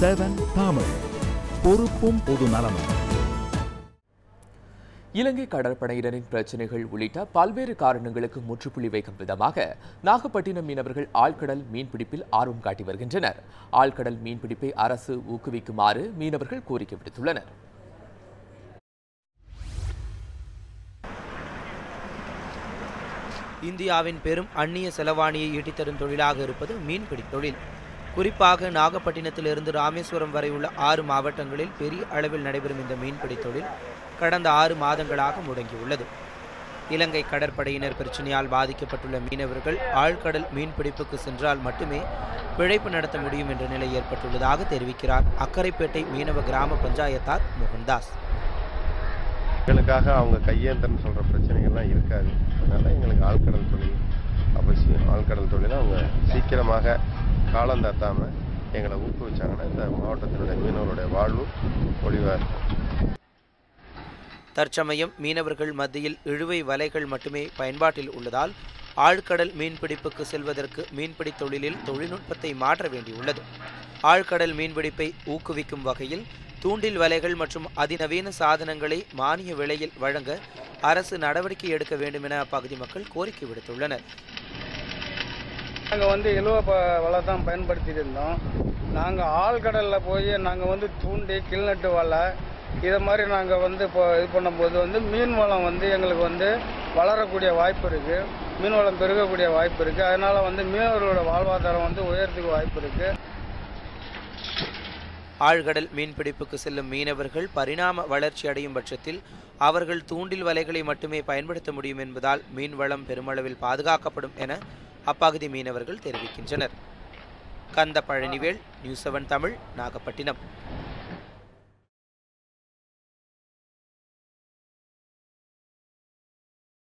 7 தமிழ், பொறுப்பும் பொது நலமும். இலங்கை கடற்படையினரின் பிரச்சினைகள் உள்ளிட்ட பல்வேறு காரணங்களுக்கு முற்றுப்புள்ளி வைக்கும் விதமாக நாகப்பட்டினம் மீனவர்கள் ஆழ்கடல் மீன்பிடிப்பில் ஆர்வம் காட்டி வருகின்றனர். ஆழ்கடல் மீன்பிடிப்பை அரசு ஊக்குவிக்குமாறு மீனவர்கள் கோரிக்கை விடுத்துள்ளனர். இந்தியாவின் பெரும் அந்நிய செலவாணியை ஈட்டித்தரும் தொழிலாக இருப்பது மீன்பிடி தொழில். குறிப்பாக நாகப்பட்டினத்திலிருந்து ராமேஸ்வரம் வரை உள்ள 6 மாவட்டங்களில் பெரிய அளவில் நடைபெறும் இந்த மீன்பிடி தொழில் கடந்த 6 மாதங்களாக முடங்கியுள்ளது. இலங்கை கடற்படையினர் பிரச்சனையால் பாதிக்கப்பட்டுள்ள மீனவர்கள் ஆழ்கடல் மீன்பிடிப்புக்கு சென்றால் மட்டுமே பிழைப்பு நடத்த முடியும் என்ற நிலை ஏற்பட்டுள்ளதாக தெரிவிக்கிறார் அக்கரைப்பேட்டை மீனவ கிராம பஞ்சாயத்தார் மோகன்தாஸ். எங்களுக்காக அவங்க கையேந்திரன்னு சொல்கிற பிரச்சனைகள்லாம் இருக்காது. அதனால் எங்களுக்கு ஆழ்கடல் தொழில் அவசியம். ஆழ்கடல் தொழிலை அவங்க சீக்கிரமாக காலம் தாத்தாமல் எங்களை ஊக்குவிச்சாங்கன்னா இந்த மாவட்டத்தினுடைய மீனவருடைய வாழ்வு ஒளிவாக இருக்கும். தற்சமயம் மீனவர்கள் மத்தியில் இழுவை வலைகள் மட்டுமே பயன்பாட்டில் உள்ளதால் ஆழ்கடல் மீன்பிடிப்புக்கு செல்வதற்கு மீன்பிடி தொழிலில் தொழில்நுட்பத்தை மாற்ற வேண்டியுள்ளது. ஆழ்கடல் மீன்பிடிப்பை ஊக்குவிக்கும் வகையில் தூண்டில் வலைகள் மற்றும் அதிநவீன சாதனங்களை மானிய விலையில் வழங்க அரசு நடவடிக்கை எடுக்க வேண்டும் என அப்பகுதி மக்கள் கோரிக்கை விடுத்துள்ளனர். நாங்கள் இலவ வலை தான் பயன்படுத்திட்டு இருந்தோம். நாங்கள் ஆழ்கடலில் போய் நாங்கள் தூண்டி கிள்நட்டு வலை இதை மாதிரி நாங்கள் இப்போ இது பண்ணும்போது மீன் வளம் எங்களுக்கு வளரக்கூடிய வாய்ப்பு இருக்குது. மீன் வளம் பெருகக்கூடிய வாய்ப்பு இருக்குது. அதனால் மீனவர்களோட வாழ்வாதாரம் உயரத்துக்கு வாய்ப்பு இருக்குது. ஆழ்கடல் மீன்பிடிப்புக்கு செல்லும் மீனவர்கள் பரிணாம வளர்ச்சி அடையும் பட்சத்தில் அவர்கள் தூண்டில் வலைகளை மட்டுமே பயன்படுத்த முடியும் என்பதால் மீன்வளம் பெருமளவில் பாதுகாக்கப்படும் என அப்பகுதி மீனவர்கள் தெரிவிக்கின்றனர். கந்த பழனிவேல், நியூஸ் 7 தமிழ், நாகப்பட்டினம்.